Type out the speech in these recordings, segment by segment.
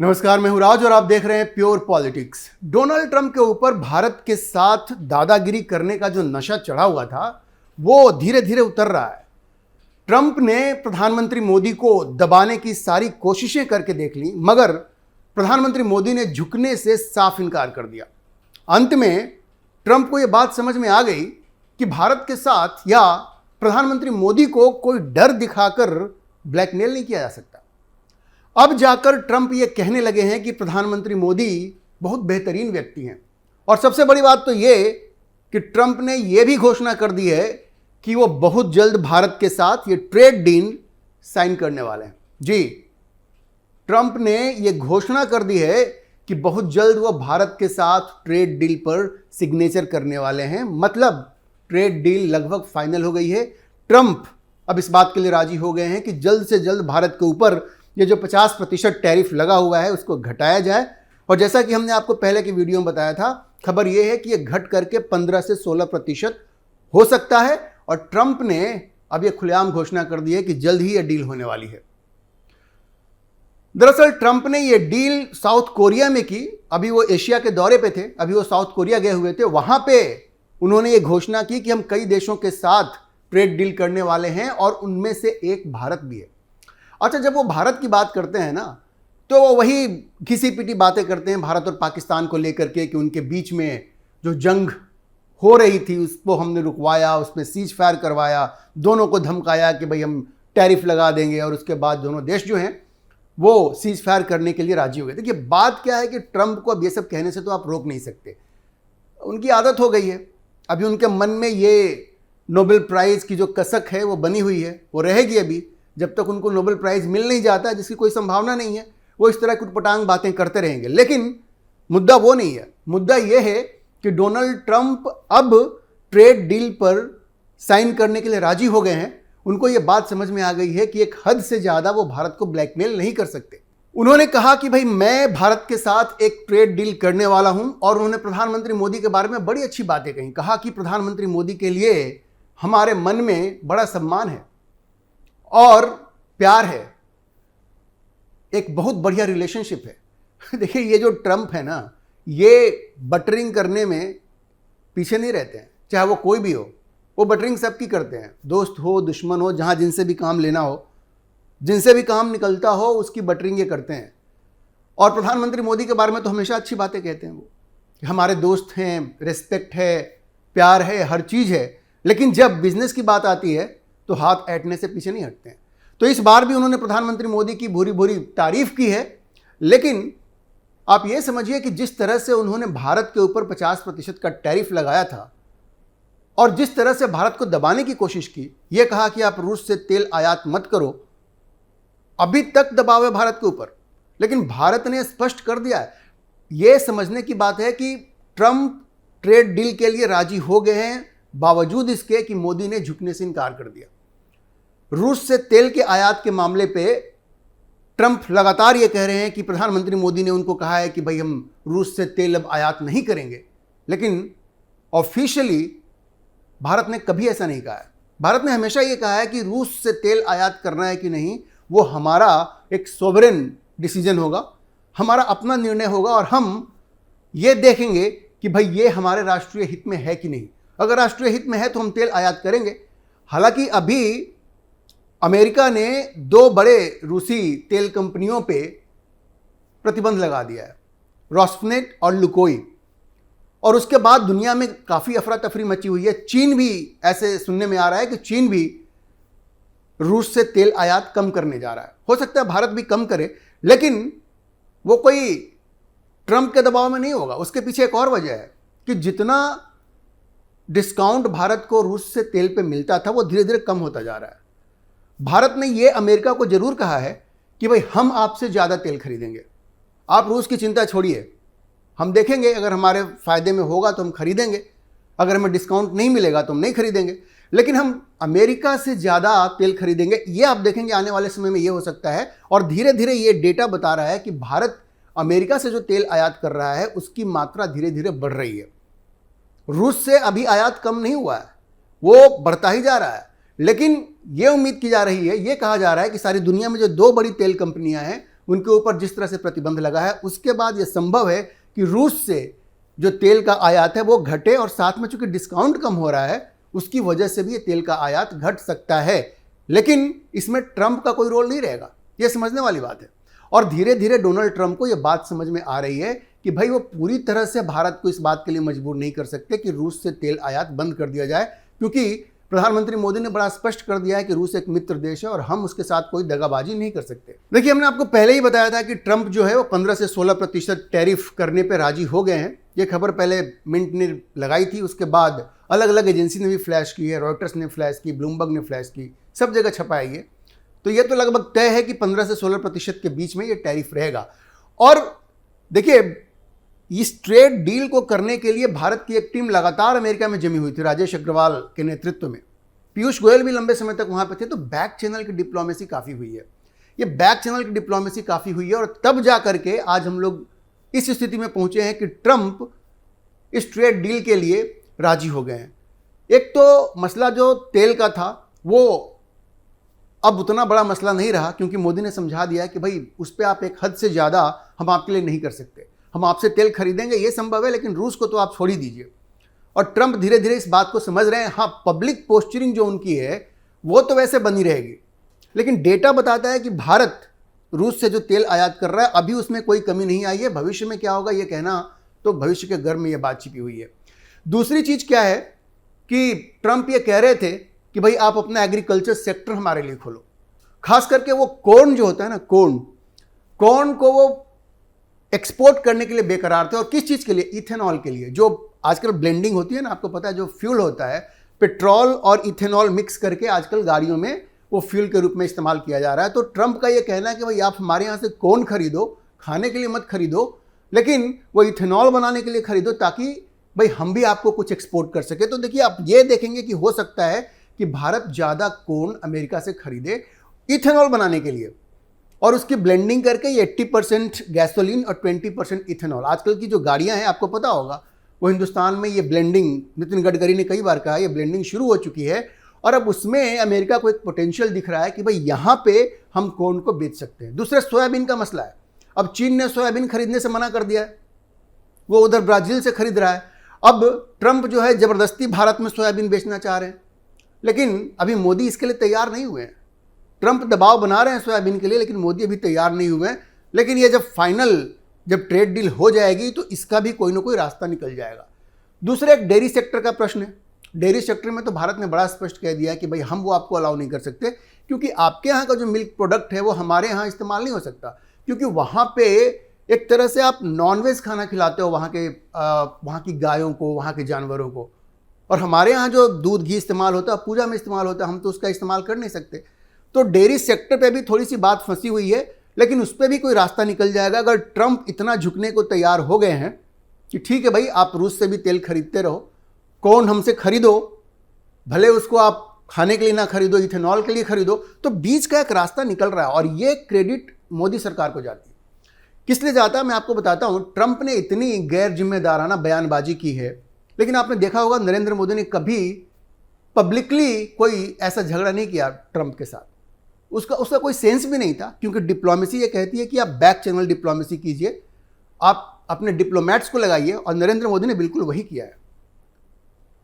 नमस्कार, मैं हूं राज और आप देख रहे हैं प्योर पॉलिटिक्स। डोनाल्ड ट्रंप के ऊपर भारत के साथ दादागिरी करने का जो नशा चढ़ा हुआ था वो धीरे धीरे उतर रहा है। ट्रंप ने प्रधानमंत्री मोदी को दबाने की सारी कोशिशें करके देख ली, मगर प्रधानमंत्री मोदी ने झुकने से साफ इनकार कर दिया। अंत में ट्रंप को यह बात समझ में आ गई कि भारत के साथ या प्रधानमंत्री मोदी को कोई डर दिखाकर ब्लैकमेल नहीं किया जा सकता। अब जाकर ट्रंप ये कहने लगे हैं कि प्रधानमंत्री मोदी बहुत बेहतरीन व्यक्ति हैं। और सबसे बड़ी बात तो ये कि ट्रंप ने यह भी घोषणा कर दी है कि वो बहुत जल्द भारत के साथ ये ट्रेड डील साइन करने वाले हैं। जी, ट्रंप ने यह घोषणा कर दी है कि बहुत जल्द वो भारत के साथ ट्रेड डील पर सिग्नेचर करने वाले हैं। मतलब ट्रेड डील लगभग फाइनल हो गई है। ट्रंप अब इस बात के लिए राजी हो गए हैं कि जल्द से जल्द भारत के ऊपर ये जो 50% टैरिफ लगा हुआ है उसको घटाया जाए। और जैसा कि हमने आपको पहले की वीडियो में बताया था, खबर यह है कि ये घट करके 15 से 16% हो सकता है। और ट्रंप ने अब ये खुलेआम घोषणा कर दी है कि जल्द ही ये डील होने वाली है। दरअसल ट्रंप ने ये डील साउथ कोरिया में की। अभी वो एशिया के दौरे पे थे, अभी वो साउथ कोरिया गए हुए थे। वहां पे उन्होंने ये घोषणा की कि हम कई देशों के साथ ट्रेड डील करने वाले हैं और उनमें से एक भारत भी है। अच्छा, जब वो भारत की बात करते हैं ना, तो वो वही घिसी पिटी बातें करते हैं भारत और पाकिस्तान को लेकर के कि उनके बीच में जो जंग हो रही थी उसको हमने रुकवाया, उसमें सीज फायर करवाया, दोनों को धमकाया कि भाई हम टैरिफ लगा देंगे। और उसके बाद दोनों देश जो हैं वो सीज फायर करने के लिए राजी हो गए। देखिए, बात क्या है कि ट्रंप को अब ये सब कहने से तो आप रोक नहीं सकते, उनकी आदत हो गई है। अभी उनके मन में ये नोबेल प्राइज़ की जो कसक है वो बनी हुई है, वो रहेगी अभी जब तक उनको नोबेल प्राइज़ मिल नहीं जाता, जिसकी कोई संभावना नहीं है। वो इस तरह की उटपटांग बातें करते रहेंगे। लेकिन मुद्दा वो नहीं है। मुद्दा ये है कि डोनाल्ड ट्रंप अब ट्रेड डील पर साइन करने के लिए राजी हो गए हैं। उनको ये बात समझ में आ गई है कि एक हद से ज़्यादा वो भारत को ब्लैकमेल नहीं कर सकते। उन्होंने कहा कि भाई मैं भारत के साथ एक ट्रेड डील करने वाला हूं। और उन्होंने प्रधानमंत्री मोदी के बारे में बड़ी अच्छी बातें कही। कहा कि प्रधानमंत्री मोदी के लिए हमारे मन में बड़ा सम्मान है और प्यार है, एक बहुत बढ़िया रिलेशनशिप है। देखिए, ये जो ट्रंप है ना, ये बटरिंग करने में पीछे नहीं रहते हैं, चाहे वो कोई भी हो। वो बटरिंग सबकी करते हैं, दोस्त हो, दुश्मन हो, जहाँ जिनसे भी काम लेना हो, जिनसे भी काम निकलता हो, उसकी बटरिंग ये करते हैं। और प्रधानमंत्री मोदी के बारे में तो हमेशा अच्छी बातें कहते हैं वो कि हमारे दोस्त हैं, रिस्पेक्ट है, प्यार है, हर चीज़ है। लेकिन जब बिजनेस की बात आती है तो हाथ ऐंठने से पीछे नहीं हटते हैं। तो इस बार भी उन्होंने प्रधानमंत्री मोदी की भूरी भूरी तारीफ की है। लेकिन आप ये समझिए कि जिस तरह से उन्होंने भारत के ऊपर 50% का टैरिफ लगाया था और जिस तरह से भारत को दबाने की कोशिश की, यह कहा कि आप रूस से तेल आयात मत करो, अभी तक दबाव है भारत के ऊपर। लेकिन भारत ने स्पष्ट कर दिया है। यह समझने की बात है कि ट्रंप ट्रेड डील के लिए राजी हो गए हैं, बावजूद इसके कि मोदी ने झुकने से इनकार कर दिया। रूस से तेल के आयात के मामले पे ट्रंप लगातार ये कह रहे हैं कि प्रधानमंत्री मोदी ने उनको कहा है कि भाई हम रूस से तेल अब आयात नहीं करेंगे। लेकिन ऑफिशियली भारत ने कभी ऐसा नहीं कहा है। भारत ने हमेशा ये कहा है कि रूस से तेल आयात करना है कि नहीं, वो हमारा एक सोवरेन डिसीजन होगा, हमारा अपना निर्णय होगा। और हम ये देखेंगे कि भाई ये हमारे राष्ट्रीय हित में है कि नहीं। अगर राष्ट्रीय हित में है तो हम तेल आयात करेंगे। हालांकि अभी अमेरिका ने 2 बड़े रूसी तेल कंपनियों पे प्रतिबंध लगा दिया है, रॉस्नेफ्ट और लुकोइल। और उसके बाद दुनिया में काफ़ी अफरा तफरी मची हुई है। चीन भी, ऐसे सुनने में आ रहा है कि चीन भी रूस से तेल आयात कम करने जा रहा है। हो सकता है भारत भी कम करे, लेकिन वो कोई ट्रंप के दबाव में नहीं होगा। उसके पीछे एक और वजह है कि जितना डिस्काउंट भारत को रूस से तेल पे मिलता था वो धीरे धीरे कम होता जा रहा है। भारत ने ये अमेरिका को जरूर कहा है कि भाई हम आपसे ज़्यादा तेल खरीदेंगे, आप रूस की चिंता छोड़िए, हम देखेंगे अगर हमारे फ़ायदे में होगा तो हम खरीदेंगे, अगर हमें डिस्काउंट नहीं मिलेगा तो हम नहीं खरीदेंगे। लेकिन हम अमेरिका से ज़्यादा तेल खरीदेंगे, ये आप देखेंगे आने वाले समय में ये हो सकता है। और धीरे धीरे ये डेटा बता रहा है कि भारत अमेरिका से जो तेल आयात कर रहा है उसकी मात्रा धीरे धीरे बढ़ रही है। रूस से अभी आयात कम नहीं हुआ है, वो बढ़ता ही जा रहा है। लेकिन ये उम्मीद की जा रही है, ये कहा जा रहा है कि सारी दुनिया में जो 2 बड़ी तेल कंपनियां हैं उनके ऊपर जिस तरह से प्रतिबंध लगा है, उसके बाद यह संभव है कि रूस से जो तेल का आयात है वो घटे, और साथ में चूंकि डिस्काउंट कम हो रहा है उसकी वजह से भी ये तेल का आयात घट सकता है। लेकिन इसमें ट्रंप का कोई रोल नहीं रहेगा, यह समझने वाली बात है। और धीरे धीरे डोनाल्ड ट्रंप को यह बात समझ में आ रही है कि भाई वो पूरी तरह से भारत को इस बात के लिए मजबूर नहीं कर सकते कि रूस से तेल आयात बंद कर दिया जाए, क्योंकि प्रधानमंत्री मोदी ने बड़ा स्पष्ट कर दिया है कि रूस एक मित्र देश है और हम उसके साथ कोई दगाबाजी नहीं कर सकते। देखिए, हमने आपको पहले ही बताया था कि ट्रंप जो है वो 15 से 16% टैरिफ करने पे राजी हो गए हैं। ये खबर पहले मिंट ने लगाई थी, उसके बाद अलग अलग एजेंसी ने भी फ्लैश की है, रॉयटर्स ने फ्लैश की, ब्लूमबर्ग ने फ्लैश की, सब जगह छपाई है। तो ये तो लगभग तय है कि 15 से 16% के बीच में ये टैरिफ रहेगा। और देखिए, इस ट्रेड डील को करने के लिए भारत की एक टीम लगातार अमेरिका में जमी हुई थी, राजेश अग्रवाल के नेतृत्व में। पीयूष गोयल भी लंबे समय तक वहां पे थे। तो बैक चैनल की डिप्लोमेसी काफ़ी हुई है, ये बैक चैनल की डिप्लोमेसी काफ़ी हुई है, और तब जा करके आज हम लोग इस स्थिति में पहुंचे हैं कि ट्रंप इस ट्रेड डील के लिए राजी हो गए हैं। एक तो मसला जो तेल का था वो अब उतना बड़ा मसला नहीं रहा, क्योंकि मोदी ने समझा दिया कि भाई उस पर आप एक हद से ज़्यादा हम आपके लिए नहीं कर सकते। हम आपसे तेल खरीदेंगे, ये संभव है, लेकिन रूस को तो आप छोड़ ही दीजिए। और ट्रंप धीरे धीरे इस बात को समझ रहे हैं। हाँ, पब्लिक पोस्चरिंग जो उनकी है वो तो वैसे बनी रहेगी, लेकिन डेटा बताता है कि भारत रूस से जो तेल आयात कर रहा है अभी उसमें कोई कमी नहीं आई है। भविष्य में क्या होगा ये कहना तो भविष्य के गर्भ में ये बात छिपी हुई है। दूसरी चीज़ क्या है कि ट्रंप ये कह रहे थे कि भाई आप अपना एग्रीकल्चर सेक्टर हमारे लिए खोलो, खास करके वो कॉर्न जो होता है ना, कॉर्न को वो एक्सपोर्ट करने के लिए बेकरार थे। और किस चीज़ के लिए? इथेनॉल के लिए। जो आजकल ब्लेंडिंग होती है ना, आपको पता है, जो फ्यूल होता है पेट्रोल और इथेनॉल मिक्स करके आजकल गाड़ियों में वो फ्यूल के रूप में इस्तेमाल किया जा रहा है। तो ट्रंप का ये कहना है कि भाई आप हमारे यहाँ से कॉर्न खरीदो, खाने के लिए मत खरीदो, लेकिन वो इथेनॉल बनाने के लिए खरीदो, ताकि भाई हम भी आपको कुछ एक्सपोर्ट कर सके। तो देखिए, आप ये देखेंगे कि हो सकता है कि भारत ज़्यादा कॉर्न अमेरिका से खरीदे इथेनॉल बनाने के लिए, और उसकी ब्लेंडिंग करके ये 80% गैसोलीन और 20% इथेनॉल। आजकल की जो गाड़ियां हैं, आपको पता होगा, वो हिंदुस्तान में ये ब्लेंडिंग, नितिन गडकरी ने कई बार कहा, ये ब्लेंडिंग शुरू हो चुकी है। और अब उसमें अमेरिका को एक पोटेंशियल दिख रहा है कि भाई यहाँ पे हम कॉर्न को बेच सकते हैं। दूसरा सोयाबीन का मसला है। अब चीन ने सोयाबीन खरीदने से मना कर दिया है, वो उधर ब्राज़ील से खरीद रहा है। अब ट्रंप जो है ज़बरदस्ती भारत में सोयाबीन बेचना चाह रहे हैं, लेकिन अभी मोदी इसके लिए तैयार नहीं हुए हैं। ट्रंप दबाव बना रहे हैं सोयाबीन के लिए, लेकिन मोदी अभी तैयार नहीं हुए हैं। लेकिन ये जब ट्रेड डील हो जाएगी तो इसका भी कोई ना कोई रास्ता निकल जाएगा। दूसरा एक डेयरी सेक्टर का प्रश्न है। डेयरी सेक्टर में तो भारत ने बड़ा स्पष्ट कह दिया कि भाई हम वो आपको अलाउ नहीं कर सकते, क्योंकि आपके यहाँ का जो मिल्क प्रोडक्ट है वो हमारे यहाँ इस्तेमाल नहीं हो सकता, क्योंकि वहाँ पे एक तरह से आप नॉनवेज खाना खिलाते हो वहाँ की गायों को, वहाँ के जानवरों को। और हमारे यहाँ जो दूध घी इस्तेमाल होता है, पूजा में इस्तेमाल होता है, हम तो उसका इस्तेमाल कर नहीं सकते। तो डेयरी सेक्टर पे भी थोड़ी सी बात फंसी हुई है, लेकिन उस पर भी कोई रास्ता निकल जाएगा। अगर ट्रंप इतना झुकने को तैयार हो गए हैं कि ठीक है भाई, आप रूस से भी तेल खरीदते रहो, कॉर्न हमसे खरीदो, भले उसको आप खाने के लिए ना खरीदो, इथेनॉल के लिए खरीदो, तो बीच का एक रास्ता निकल रहा है। और ये क्रेडिट मोदी सरकार को जाती है। किस लिए जाता है मैं आपको बताता हूँ। ट्रंप ने इतनी गैर जिम्मेदाराना बयानबाजी की है, लेकिन आपने देखा होगा नरेंद्र मोदी ने कभी पब्लिकली कोई ऐसा झगड़ा नहीं किया ट्रंप के साथ। उसका कोई सेंस भी नहीं था, क्योंकि डिप्लोमेसी ये कहती है कि आप बैक चैनल डिप्लोमेसी कीजिए, आप अपने डिप्लोमेट्स को लगाइए, और नरेंद्र मोदी ने बिल्कुल वही किया है।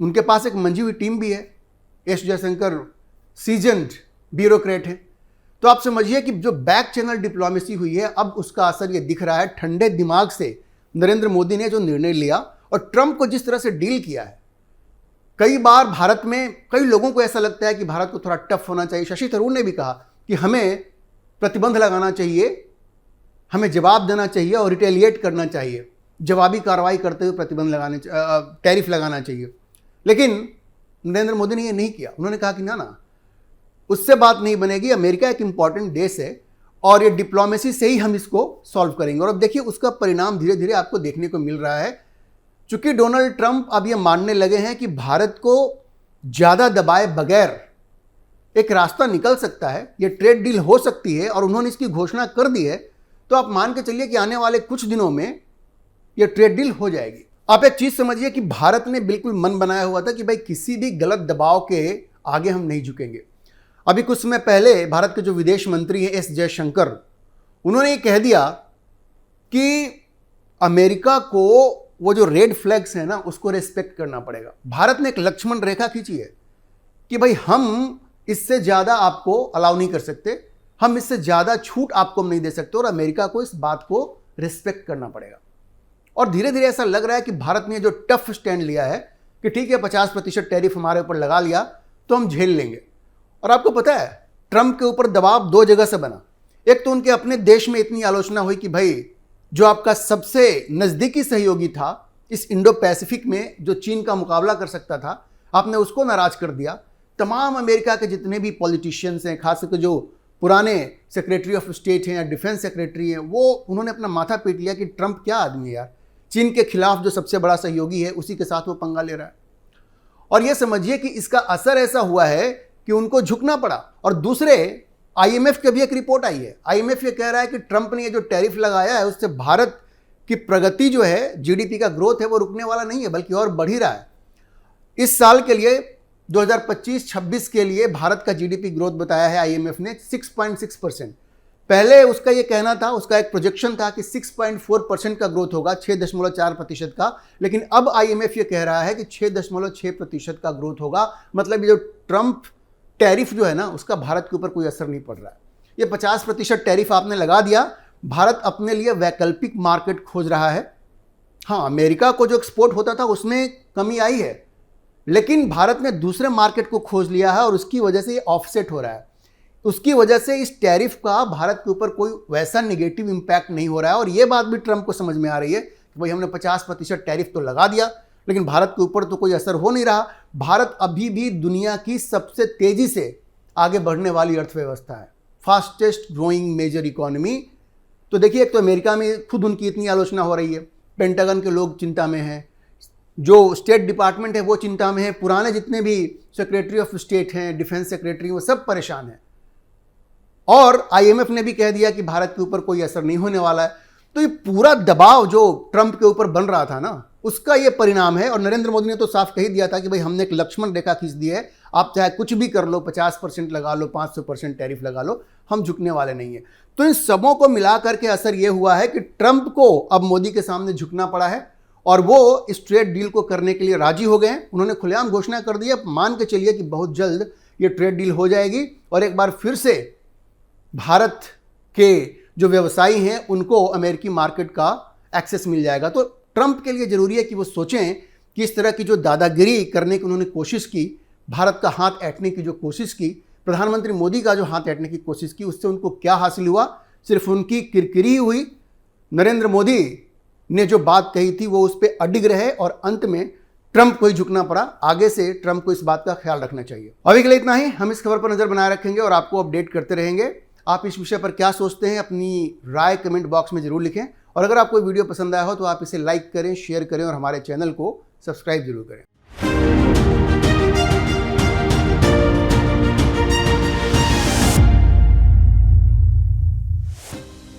उनके पास एक मंजी हुई टीम भी है। एस जयशंकर सीजन्ड ब्यूरोक्रेट है। तो आप समझिए कि जो बैक चैनल डिप्लोमेसी हुई है, अब उसका असर ये दिख रहा है। ठंडे दिमाग से नरेंद्र मोदी ने जो निर्णय लिया और ट्रंप को जिस तरह से डील किया है, कई बार भारत में कई लोगों को ऐसा लगता है कि भारत को थोड़ा टफ होना चाहिए। शशि थरूर ने भी कहा कि हमें प्रतिबंध लगाना चाहिए, हमें जवाब देना चाहिए और रिटेलिएट करना चाहिए, जवाबी कार्रवाई करते हुए टैरिफ लगाना चाहिए। लेकिन नरेंद्र मोदी ने ये नहीं किया। उन्होंने कहा कि ना, उससे बात नहीं बनेगी, अमेरिका एक इंपॉर्टेंट देश है और ये डिप्लोमेसी से ही हम इसको सॉल्व करेंगे। और अब देखिए, उसका परिणाम धीरे धीरे आपको देखने को मिल रहा है। चूंकि डोनाल्ड ट्रंप अब ये मानने लगे हैं कि भारत को ज़्यादा दबाए बगैर एक रास्ता निकल सकता है, ये ट्रेड डील हो सकती है, और उन्होंने इसकी घोषणा कर दी है, तो आप मान के चलिए कि आने वाले कुछ दिनों में ये ट्रेड डील हो जाएगी। आप एक चीज़ समझिए कि भारत ने बिल्कुल मन बनाया हुआ था कि भाई किसी भी गलत दबाव के आगे हम नहीं झुकेंगे। अभी कुछ समय पहले भारत के जो विदेश मंत्री हैं एस जयशंकर, उन्होंने ये कह दिया कि अमेरिका को वो जो रेड फ्लैग्स है ना उसको रेस्पेक्ट करना पड़ेगा। भारत ने एक लक्ष्मण रेखा खींची है कि भाई हम इससे ज़्यादा आपको अलाउ नहीं कर सकते, हम इससे ज़्यादा छूट आपको नहीं दे सकते और अमेरिका को इस बात को रिस्पेक्ट करना पड़ेगा। और धीरे धीरे ऐसा लग रहा है कि भारत ने जो टफ स्टैंड लिया है कि ठीक है 50% टैरिफ हमारे ऊपर लगा लिया तो हम झेल लेंगे। और आपको पता है ट्रंप के ऊपर दबाव दो जगह से बना। एक तो उनके अपने देश में इतनी आलोचना हुई कि भाई जो आपका सबसे नज़दीकी सहयोगी था इस इंडो पैसिफिक में, जो चीन का मुकाबला कर सकता था, आपने उसको नाराज कर दिया। तमाम अमेरिका के जितने भी पॉलिटिशियंस हैं, खास करके जो पुराने सेक्रेटरी ऑफ स्टेट हैं या डिफेंस सेक्रेटरी हैं, वो उन्होंने अपना माथा पीट लिया कि ट्रंप क्या आदमी है यार, चीन के खिलाफ जो सबसे बड़ा सहयोगी है उसी के साथ वो पंगा ले रहा है। और ये समझिए कि इसका असर ऐसा हुआ है कि उनको झुकना पड़ा। और दूसरे आईएमएफ की भी एक रिपोर्ट आई है। आईएमएफ ये कह रहा है कि ट्रंप ने ये जो टैरिफ लगाया है उससे भारत की प्रगति जो है, जीडीपी का ग्रोथ है, वो रुकने वाला नहीं है बल्कि और बढ़ ही रहा है। इस साल के लिए 2025-26 के लिए भारत का जीडीपी ग्रोथ बताया है आईएमएफ ने 6.6%। पहले उसका ये कहना था, उसका एक प्रोजेक्शन था कि 6.4% का ग्रोथ होगा, 6.4% का, लेकिन अब आईएमएफ ये कह रहा है कि 6.6% का ग्रोथ होगा। मतलब ये जो ट्रंप टैरिफ जो है ना उसका भारत के ऊपर कोई असर नहीं पड़ रहा है। ये 50% टैरिफ आपने लगा दिया, भारत अपने लिए वैकल्पिक मार्केट खोज रहा है। हाँ, अमेरिका को जो एक्सपोर्ट होता था उसमें कमी आई है, लेकिन भारत ने दूसरे मार्केट को खोज लिया है और उसकी वजह से ये ऑफसेट हो रहा है। उसकी वजह से इस टैरिफ का भारत के ऊपर कोई वैसा नेगेटिव इंपैक्ट नहीं हो रहा है। और ये बात भी ट्रंप को समझ में आ रही है कि भाई हमने 50% टैरिफ तो लगा दिया लेकिन भारत के ऊपर तो कोई असर हो नहीं रहा। भारत अभी भी दुनिया की सबसे तेजी से आगे बढ़ने वाली अर्थव्यवस्था है, फास्टेस्ट ग्रोइंग मेजर इकोनॉमी। तो देखिए, एक तो अमेरिका में खुद उनकी इतनी आलोचना हो रही है, पेंटागन के लोग चिंता में हैं, जो स्टेट डिपार्टमेंट है वो चिंता में है, पुराने जितने भी सेक्रेटरी ऑफ स्टेट हैं, डिफेंस सेक्रेटरी, वो सब परेशान हैं। और आईएमएफ ने भी कह दिया कि भारत के ऊपर कोई असर नहीं होने वाला है। तो ये पूरा दबाव जो ट्रंप के ऊपर बन रहा था ना उसका ये परिणाम है। और नरेंद्र मोदी ने तो साफ कह दिया था कि भाई हमने एक लक्ष्मण रेखा खींच दी है, आप चाहे कुछ भी कर लो, 50% लगा लो, 500% टैरिफ लगा लो, हम झुकने वाले नहीं है। तो इन सबों को मिलाकर के असर ये हुआ है कि ट्रंप को अब मोदी के सामने झुकना पड़ा है और वो इस ट्रेड डील को करने के लिए राजी हो गए हैं। उन्होंने खुलेआम घोषणा कर दी है, मान के चलिए कि बहुत जल्द ये ट्रेड डील हो जाएगी और एक बार फिर से भारत के जो व्यवसायी हैं उनको अमेरिकी मार्केट का एक्सेस मिल जाएगा। तो ट्रंप के लिए जरूरी है कि वो सोचें कि इस तरह की जो दादागिरी करने की उन्होंने कोशिश की, भारत का हाथ ऐंठने की जो कोशिश की, प्रधानमंत्री मोदी का जो हाथ ऐंठने की कोशिश की, उससे उनको क्या हासिल हुआ? सिर्फ उनकी किरकिरी हुई। नरेंद्र मोदी ने जो बात कही थी वो उस पर अडिग रहे और अंत में ट्रंप को ही झुकना पड़ा। आगे से ट्रंप को इस बात का ख्याल रखना चाहिए। अभी के लिए इतना ही। हम इस खबर पर नजर बनाए रखेंगे और आपको अपडेट करते रहेंगे। आप इस विषय पर क्या सोचते हैं, अपनी राय कमेंट बॉक्स में जरूर लिखें। और अगर आपको वीडियो पसंद आया हो तो आप इसे लाइक करें, शेयर करें और हमारे चैनल को सब्सक्राइब जरूर करें।